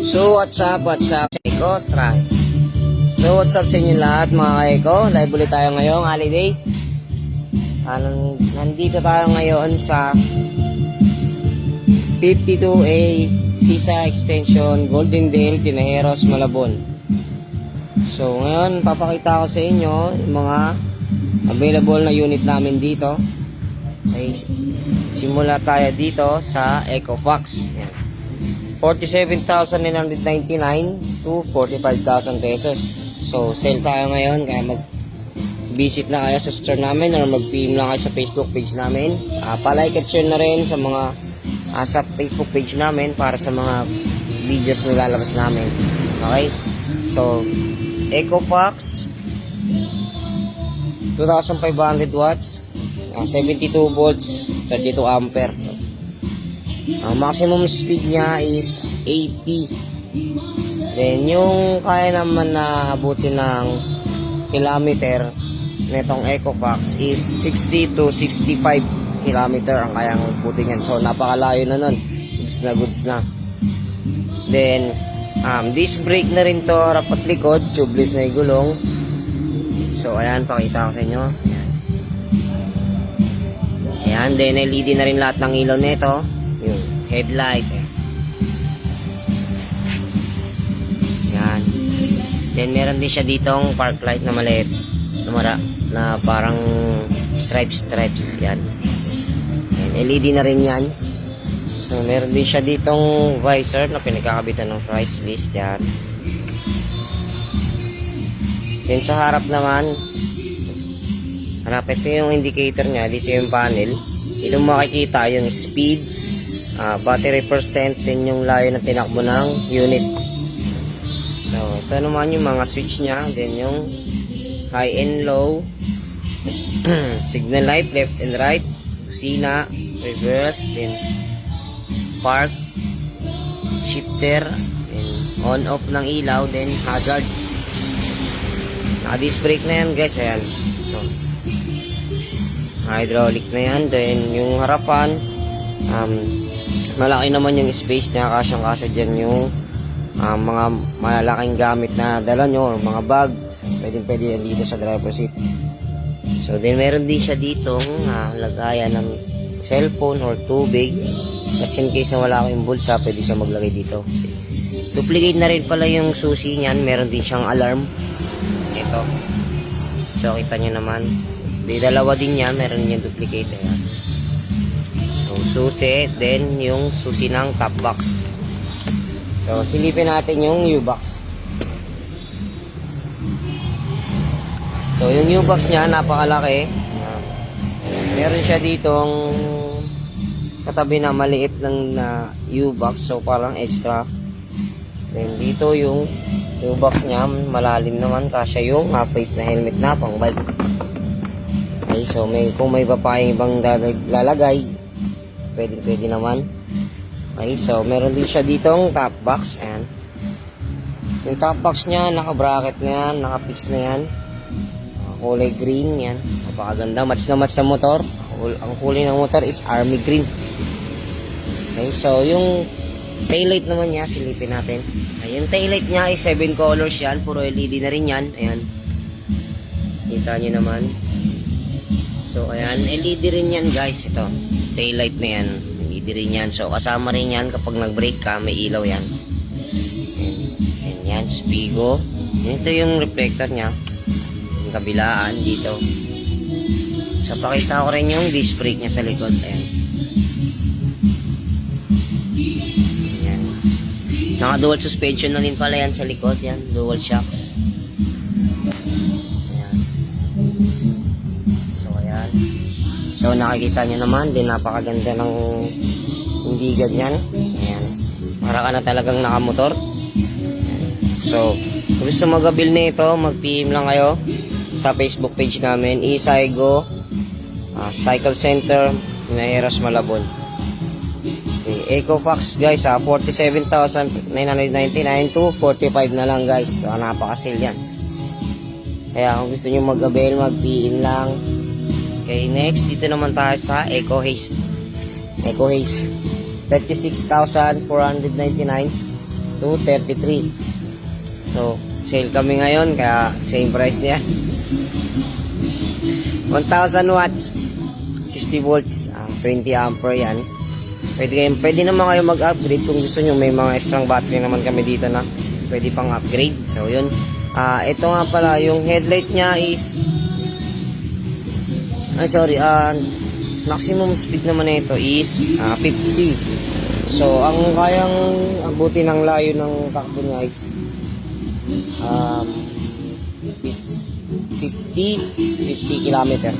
So what's up Eko Try. So what's up sa inyo lahat mga ka-Eko. Live ulit tayo ngayong holiday. Nandito tayo ngayon sa 52A Sisa Extension Golden Dale, Tinajeros, Malabon. So ngayon papakita ko sa inyo yung mga available na unit namin dito. Okay, simula tayo dito sa Ecofax. Yan. 47,999 to 45,000 pesos. So sale tayo ngayon, kaya mag-visit na kayo sa store namin or mag-PM lang kayo sa Facebook page namin. Pa-like at share na rin sa mga sa Facebook page namin para sa mga videos na lalabas namin. Okay? So Ecofax 2,500 watts, 72 volts, 32 amperes. Ang maximum speed niya is 80. Then yung kaya naman na abutin ng kilometer nitong Ecofax is 60 to 65 kilometer ang kayang abutin yan. So napakalayo na nun. Goods na. Then disc brake na rin to, harap at likod, tubeless na yung gulong. So ayan, pakita ko sa inyo. Ayan, then LED na rin lahat ng ilaw nito. Yung headlight. Ayan. Then meron din siya ditong park light na maliit na parang stripes. Yan. Ayan, LED na rin yan. So meron din siya ditong visor na pinagkakabitan ng price list. Yan. Then sa harap naman, ito yung indicator niya, dito yung panel. Ito makikita yung speed, battery percent, din yung layo na tinakbo ng unit. So ito naman yung mga switch niya, then yung high and low, signal light, left and right, kusina, reverse, then park, shifter, then on off ng ilaw, then hazard. Naka-disc brake na yan guys, ayan. So, hydraulic na yan. Then yung harapan, malaki naman yung space niya, kasyang-kasya dyan yung mga malalaking gamit na dala nyo or mga bag. Pwede yan dito sa driver seat. So then meron din siya ditong lagayan ng cellphone or tubig. Just in case na wala kayong bulsa, pwede siya maglagay dito. Duplicate na rin pala yung susi niyan. Meron din siyang alarm. Ito. So kita nyo naman. Dalawa din yan, meron yung duplicate. Ayan. So susi, then yung susi ng top box. So silipin natin yung U-box. So yung U-box niya napakalaki. Meron siya ditong katabi na maliit lang na U-box, so parang extra. Then dito yung U-box niya malalim naman, kasya yung face na helmet na pang bag. Okay, so kung may papayang ibang lalagay, pwede naman. Okay, so meron din siya ditong top box. Ayan. Yung top box niya, naka-bracket na yan, naka-fix na yan. Kulay green yan. Napakaganda, match na match sa motor. Ang kulay ng motor is army green. Okay, so yung taillight naman niya, silipin natin. Yung taillight niya ay 7 colors yan, puro LED na rin yan. Ayan. Kita nyo naman. So ayan, LED rin yan guys. Ito, taillight na yan, LED rin yan. So kasama rin yan kapag nag-brake ka, may ilaw yan. And yan, spigo. Ito yung reflector nya, yung kabilaan dito. So pakita ko rin yung disc brake nya sa likod. Ayan. Ayan. Naka dual suspension na rin pala yan sa likod. Yan, dual shocks. So nakikita nyo naman din, napakaganda ng indigan yan. Ayan. Para ka na talagang nakamotor. So kung gusto mag-avail na ito, mag-PM lang kayo sa Facebook page namin, Isaigo Cycle Center, Tinajeros, Malabon. Okay, Ecofax guys, 47,999 to 45 na lang guys. So napaka-sale yan. Kaya kung gusto nyo mag-avail, mag-PM lang. Okay, next, dito naman tayo sa Eco Haze. 36,499 233. So, sale kami ngayon, kaya same price niya. 1,000 watts, 60 volts, 20 ampere yan. Pwede naman kayo mag-upgrade kung gusto nyo. May mga extra battery naman kami dito na pwede pang upgrade. So, yun. Ito nga pala, yung headlight niya is maximum speed naman nito is 50. So, ang kayang abutin ng layo ng takbo niya is 50 kilometer.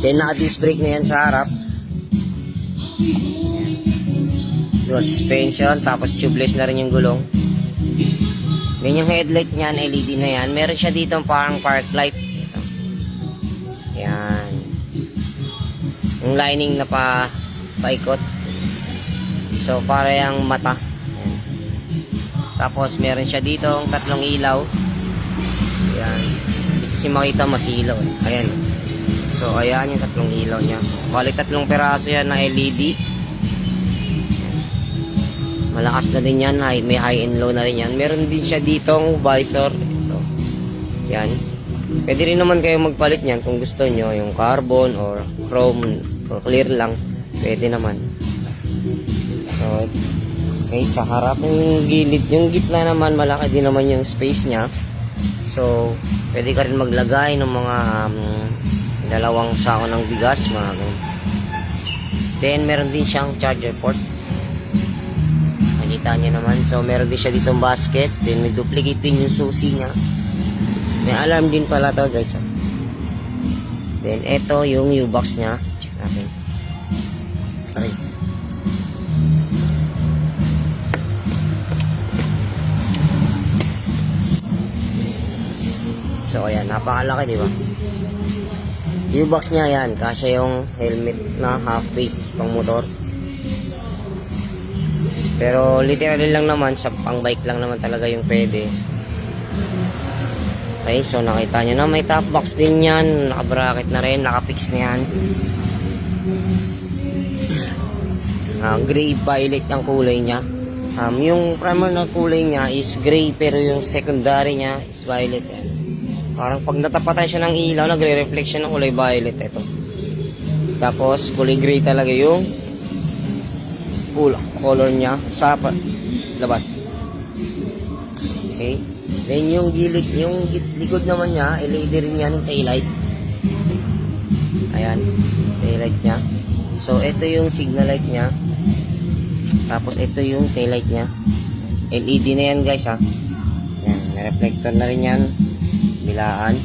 Then, naka-disc brake na yan sa harap. Dual suspension, tapos tubeless na rin yung gulong. Then, yung headlight niyan, LED na yan. Meron siya dito parang park light. Ito. Yan. Yung lining na paikot. So, para yung mata. Yan. Tapos, meron siya dito tatlong ilaw. Yan. Hindi kasi makita masilaw. Ayan. So, ayan yung tatlong ilaw niya. Bali, tatlong peraso yan na LED. Malakas na din yan. May high and low na rin yan. Meron din siya ditong visor. Ito. Yan. Pwede rin naman kayo magpalit niyan kung gusto nyo. Yung carbon or chrome or clear lang. Pwede naman. So, okay, sa harap yung gilid. Yung gitna naman, malaki din naman yung space niya. So, pwede ka rin maglagay ng mga dalawang sako ng bigas, mga ganun. Then, meron din siyang charger port. Nakita nyo naman. So, meron din siya ditong basket. Then, may duplicate din yung susi niya. May alarm din pala to, guys. Then, eto yung U-box niya. Check natin. Okay. So, ayan. Napakalaki, di ba? U-box niya yan, kasya yung helmet na half face pang motor. Pero literally lang naman, sa pang bike lang naman talaga yung pwede. Okay, so nakita nyo na may top box din yan, naka-bracket na rin, naka-fix na yan. Gray violet ang kulay niya. Yung primer na kulay niya is gray, pero yung secondary niya is violet yan. Parang pag natapatan siya ng ilaw, nagre-reflect siya ng kulay violet. Ito. Tapos, kulay gray talaga yung color niya sa labas. Okay. Then, yung gilid, yung likod naman niya, LED rin yan, taillight. Ayan. Taillight niya. So, ito yung signal light niya. Tapos, ito yung taillight niya. LED na yan, guys, ha. Ayan. May reflector na rin yan. Bilaan.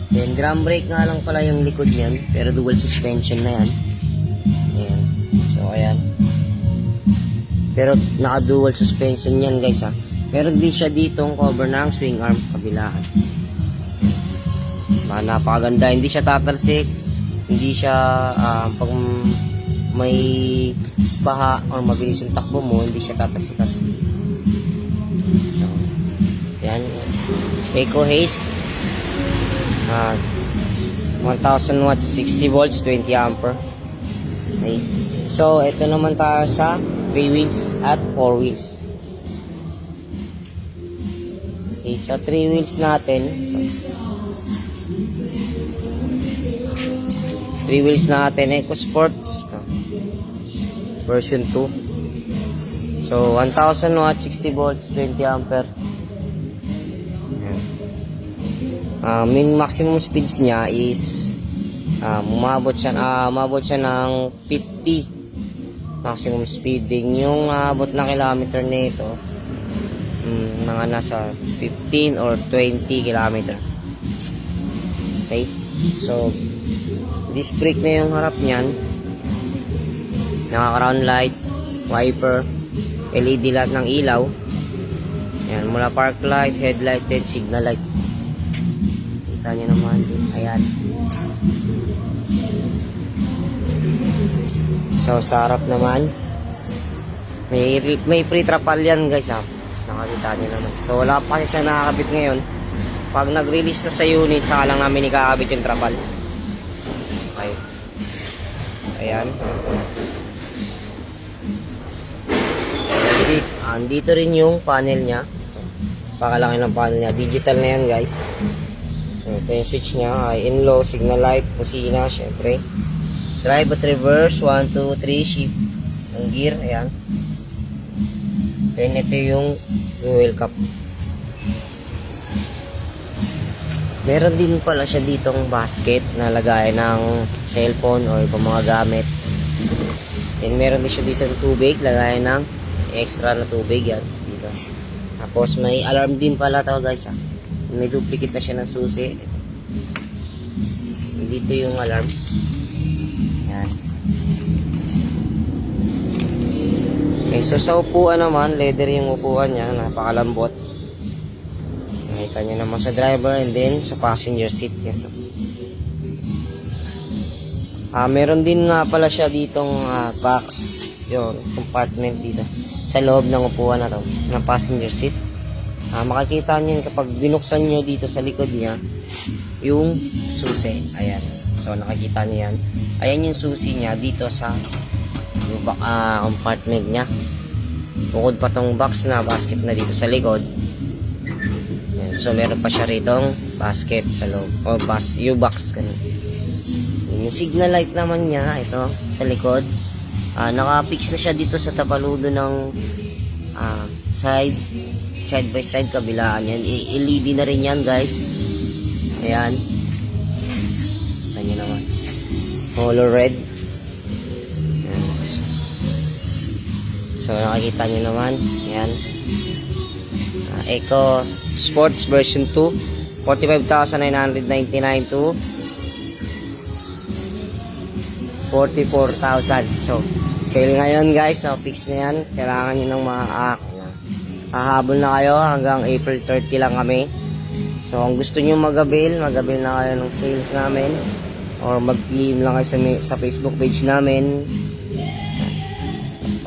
Then drum brake nga lang pala yung likod niyan, pero dual suspension na yan. Ayan. So ayan. Pero naka dual suspension yan, guys, ha. Meron din siya ditong cover ng swing arm kabilaan. Napakaganda. Hindi siya tatalsik. Hindi siya pag may baha or mabilis yung takbo mo, hindi siya tatalsikan. So ayan. Eco haste. 1,000 watts, 60 volts, 20 ampere. Okay. So, ito naman tayo sa 3 wheels at 4 wheels. Okay, so 3 wheels natin. 3 wheels natin, EcoSports. Version 2. So, 1,000 watts, 60 volts, 20 ampere. Min maximum speeds niya is umabot siya ng 50 maximum speeding. Yung abot na kilometer nito mga nasa 15 or 20 kilometer. Okay, so disc brake na yung harap niyan, naka-crown light, wiper, LED lahat ng ilaw. Yan, mula park light, headlight, and signal light. Kita nyo naman. Ayan. So, sa harap naman, may pre-trapal yan, guys, ha. Nakakita nyo naman. So, wala pa kasi siya nakakabit ngayon. Pag nag-release na sa unit, saka lang namin ikakabit yung trapal. Okay. Ayan. Dito rin yung panel niya. Pakalaki ng panel niya. Digital na yan guys. Ito yung switch niya. In low, signal light, kusina, syempre. Drive at reverse, 1, 2, 3, shift. Ang gear, ayan. Then ito yung fuel cap. Meron din pala siya ditong basket na lagay ng cellphone or kung mga gamit. Then meron din siya dito ng tubig, lagay ng extra na tubig yan dito. Tapos may alarm din pala to guys ah. May duplicate na siya ng susi. Dito yung alarm. Yan. Okay, so sa upuan naman, leather yung upuan niya, napakalambot. Nakita nyo naman sa driver and then sa passenger seat. Meron din nga pala siya ditong box, yung compartment dito sa loob ng upuan na to, ng passenger seat. Makikita nyo kapag binuksan nyo dito sa likod niya yung susi. Ayan. So nakikita nyo yan. Ayan yung susi niya dito sa compartment niya. Bukod pa tong box na basket na dito sa likod. Ayan. So meron pa siya ritong basket sa loob. O U-box. Yung signal light naman niya, ito sa likod. Naka-fix na siya dito sa tapaludo ng side by side, kabilaan yan. LED na rin yan guys. Ayan. Ayan naman. Color red. Ayan. So nakikita nyo naman. Ayan. Eco Sports version 2. 45,999 to 44,000. So sale ngayon guys. So fix na yan. Kailangan nyo ng mga hahabol na kayo hanggang April 30 lang kami. So kung gusto nyo mag-avail na kayo ng sales namin or mag-PM lang kayo sa Facebook page namin,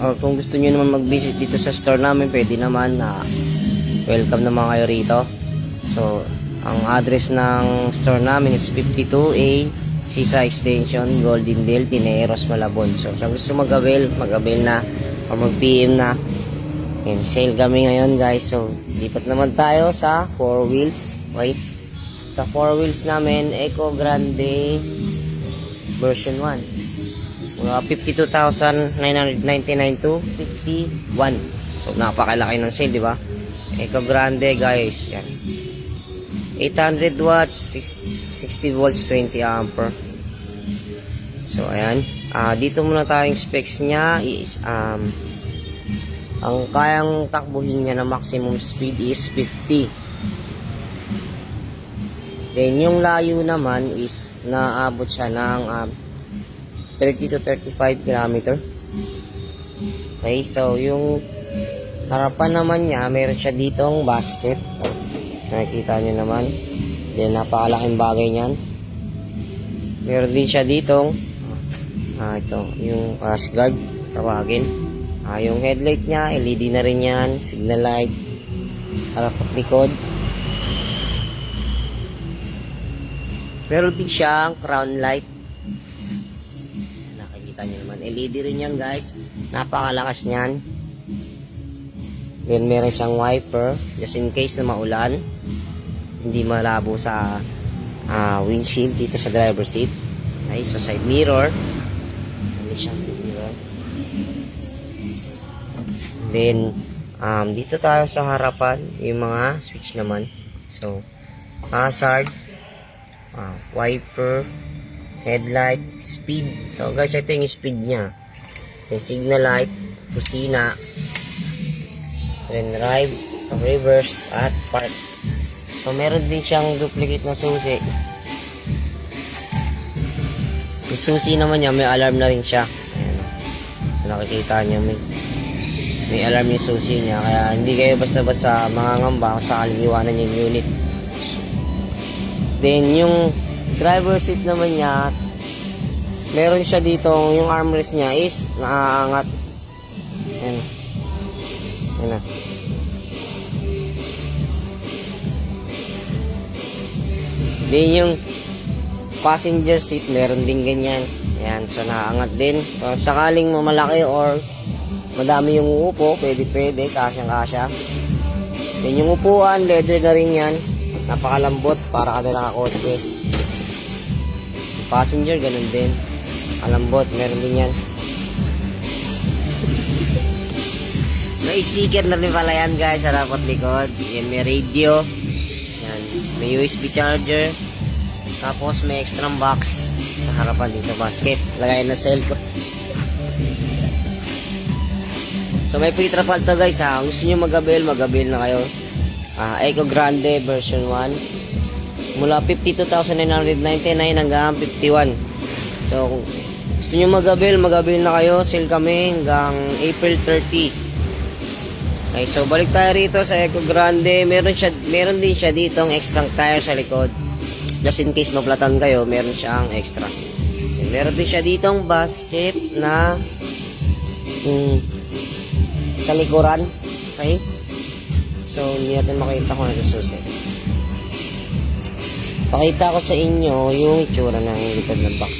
or kung gusto nyo naman mag-visit dito sa store namin, pwede naman. Welcome naman kayo rito. So ang address ng store namin is 52A Sisa Extension, Golden Dale, Tineros, Malabon. So sa gusto mag-avail na or mag-PM na. Sale kami ngayon guys. So lipat naman tayo sa 4 wheels. Wait. Sa 4 wheels namin, Eco Grande version 1. Mga 52,999 to 51. So napakalaki ng sale, di ba? Eco Grande guys. Yan. 800 watts, 60 volts, 20 ampere. So ayan. Dito muna tayong specs niya is ang kayang takbuhin niya na maximum speed is 50. Then yung layo naman is naabot siya ng 30 to 35 km. Okay, so yung harapan naman niya, meron siya ditong basket. Nakikita nyo naman. Then napakalaking bagay niyan. Meron din siya ditong ito, yung crash guard, tawagin. Yung headlight niya, LED na rin yan, signal light, harap at likod. Meron din siyang crown light. Nakikita nyo naman, LED rin yan guys, napakalakas niyan. Then meron siyang wiper, just in case na maulan, hindi malabo sa windshield dito sa driver seat. Okay, so side mirror, hindi siyang side mirror. Then, dito tayo sa harapan, yung mga switch naman. So, hazard, wiper, headlight, speed. So, guys, ito yung speed niya. Yung signal light, kusina, then drive, reverse, at park. So, meron din siyang duplicate na susi. Yung susi naman niya, may alarm na rin siya. Ayan. Nakikita niyo, may alarm yung susi niya, kaya hindi kayo basta-basta mangangamba kung sakaling iwanan yung unit. Then yung driver seat naman niya, meron siya dito, yung armrest niya is naaangat. Ayan. Ayan na. Then yung passenger seat, meron din ganyan. Ayan, so naaangat din. So, sakaling mamalaki or madami yung uupo, pwede, kasyang-kasya. Then yung upuan, leather na rin yan. Napakalambot, para ka na nakakotse. Yung passenger, ganun din. Kalambot, meron din yan. May sticker na rin pala yan guys, sa harap at likod. Yan, may radio. Yan, may USB charger. Tapos may extra box sa harapan dito, basket. Lagayan na cellphone. So may pre-trapal to guys ha. Kung gusto nyo mag-avail na kayo. Eco Grande version 1. Mula 52,999 hanggang 51. So kung gusto nyo mag-avail na kayo. Sale kami hanggang April 30. Okay, so balik tayo rito sa Eco Grande. Meron din siya ditong extra tire sa likod. Just in case maplatan kayo, meron siyang extra. And meron din siya ditong basket na sa likuran. Okay? So, hindi natin makita kung ano susi. Pakita ko sa inyo yung itsura ng likod ng box.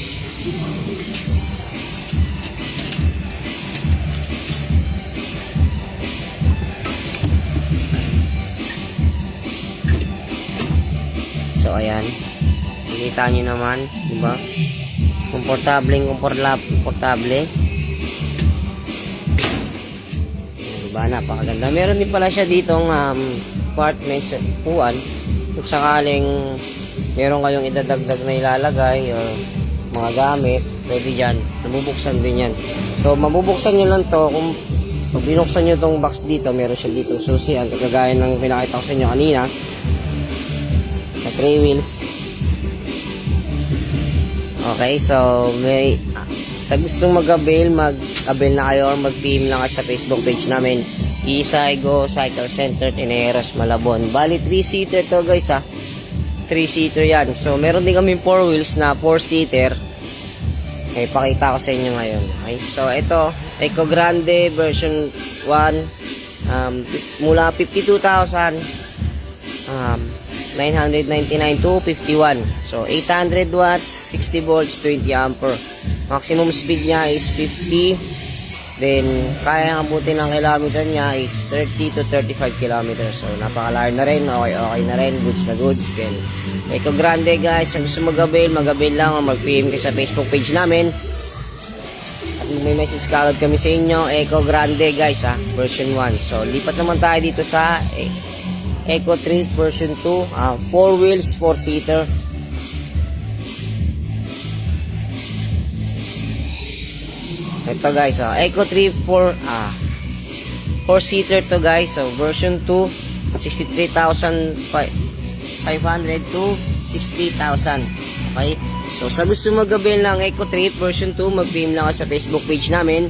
So, ayan. Nakita nyo naman, diba? Komportable. Diba? Napakaganda. Meron din pala siya ditong apartments sa upuan. Kung sakaling meron kayong idadagdag na ilalagay o mga gamit, pwede dyan. Nabubuksan din yan. So, mabubuksan nyo lang to. Kung pag binuksan nyo tong box dito, meron siya dito susi. Ang kagaya ng pinakita ko sa inyo kanina. Sa 3 wheels. Okay, so may sa gustong mag-avail na kayo or mag-PM lang kayo sa Facebook page namin, Isaigo Cycle Center, Tineros, Malabon. Bali 3-seater to guys ha. 3-seater yan. So meron din kami 4 wheels na 4-seater. Okay, pakita ko sa inyo ngayon. Okay, so ito Eco Grande version 1, mula 52,000 999 to 51. So 800 watts, 60 volts, 20 ampere. Maximum speed niya is 50. Then kaya abutin ng kilometer niya is 30 to 35 kilometers. So napakalayo na rin, okay na rin, goods na goods. Then Eco Grande guys, kung gusto mag-avail lang o mag-PM kayo sa Facebook page namin. At may message kagad kami sa inyo, Eco Grande guys ha, version 1. So lipat naman tayo dito sa Eco 3 version 2, 4 wheels, 4-seater. Ito guys, Eco 3 4-seater to guys. So version 2, 63,500 to 60,000. Okay? So sa gusto mag-avail ng Eco 3 version 2, mag-PM lang sa Facebook page namin.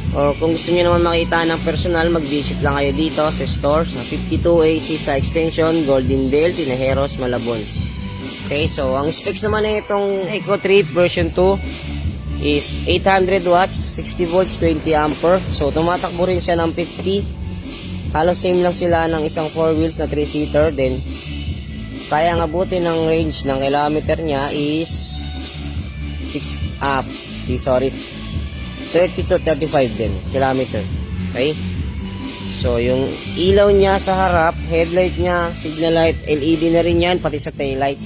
O kung gusto niyo naman makita ng personal, mag-visit lang kayo dito sa store sa 52AC sa extension Goldendale, Tineros, Malabon. Okay, so ang specs naman na itong Eco 3 version 2 is 800 watts, 60 volts, 20 ampere. So tumatakbo rin siya ng 50. Halos same lang sila ng isang 4 wheels na 3-seater. Then kaya ang abutin ng range ng kilometer niya is 30 to 35 din kilometer. Okay? So yung ilaw niya sa harap, headlight niya, signal light, LED na rin yan, pati sa tail light.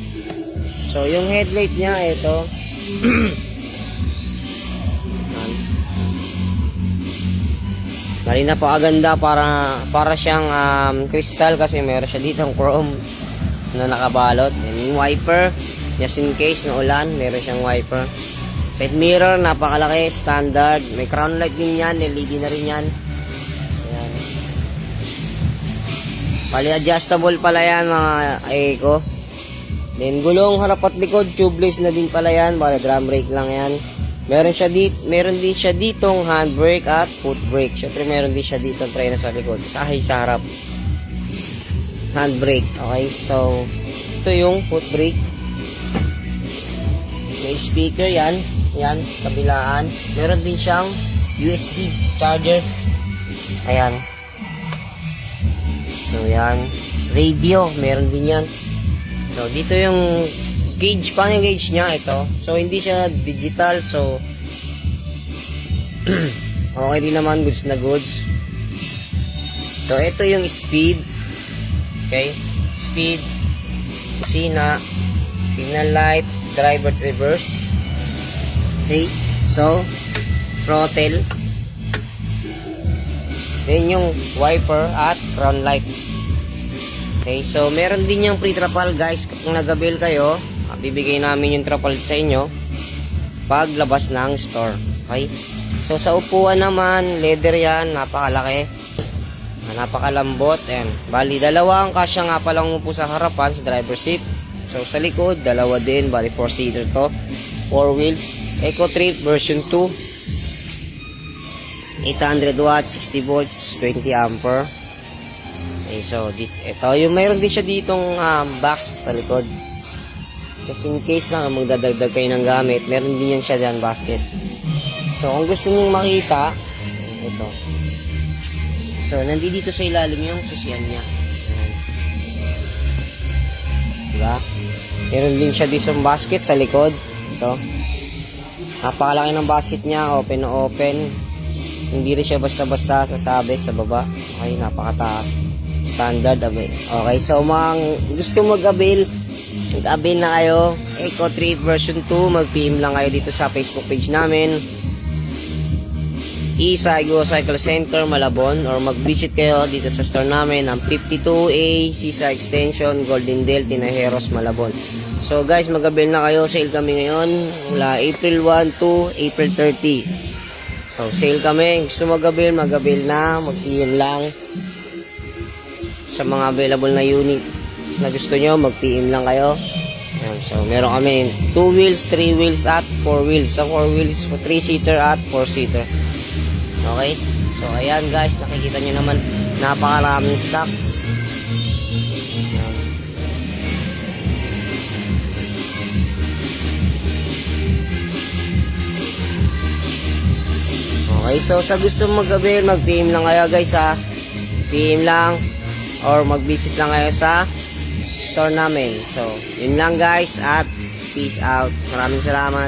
So yung headlight niya, ito Bali napakaganda, para siyang crystal kasi meron siya ditong chrome na nakabalot. And yung wiper, just in case na ulan, meron siyang wiper. Side mirror, napakalaki, standard. May crown light din yan, LED na rin yan. Ayan. Bali adjustable pala yan mga Eco. Then gulong harap at likod, tubeless na din pala yan. Bali drum brake lang yan. Meron din siya ditong handbrake at foot brake. Syempre meron din siya ditong preno sa likod. Sa harap. Handbrake. Okay, so ito yung foot brake. May speaker yan. Yan, kabilaan. Meron din siyang USB charger. Ayan. So yan. Radio, meron din yan. So dito yung gauge, paano yung gauge niya ito. So hindi siya digital, so Okay din naman, goods na goods. So, ito yung speed. Okay? Speed, kusina, signal light, driver reverse. Okay? So, throttle. Then yung wiper at front light. Okay? So, meron din yung free trapal guys. Kung nag-avail kayo, bibigay namin yung trapal sa inyo paglabas ng store. Okay? So, sa upuan naman, leather yan, napakalaki. Napakalambot. Ayan. Bali, dalawa ang kasya nga palang upo sa harapan, sa driver seat. So, sa likod, dalawa din. Bali, 4-seater to. 4 wheels. Eco Trip version 2. 800 watts, 60 volts, 20 ampere. Okay, so, ito. Yung mayroon din siya ditong box sa likod. Kasi in case na magdadagdag kayo ng gamit, meron din yan siya dyan, basket. So, kung gusto nyo makita, ito. So, nandito sa ilalim yung susian niya. Diba? Meron din siya dito sa basket sa likod. Ito. Napakalaki ng basket niya. Open na open. Hindi rin siya basta-basta sasabit sa baba. Okay, napakataas. Standard. Okay, so mga gusto mag-avail na kayo. Eco Trip version 2. Mag-PM lang kayo dito sa Facebook page namin. Isaigo Cycle Center, Malabon, or mag-visit kayo dito sa store namin ang 52A Sisa Extension, Golden Dale, Tinajeros, Malabon. So guys, mag-avail na kayo. Sale kami ngayon mula April 1 to April 30. So sale kami. Gusto mag-avail na. Mag-PM lang sa mga available na unit na gusto nyo. Mag-PM lang kayo. So meron kami 2 wheels, 3 wheels at 4 wheels. Sa 4 wheels, 3-seater at 4-seater. Okay? So, ayan guys, nakikita nyo naman, napakaraming stocks. Ayan. Okay, so sa gusto mag-avail, mag-PM lang kayo guys ha. PM lang, or mag-visit lang kayo sa store namin. So, yun lang guys, at peace out. Maraming salamat.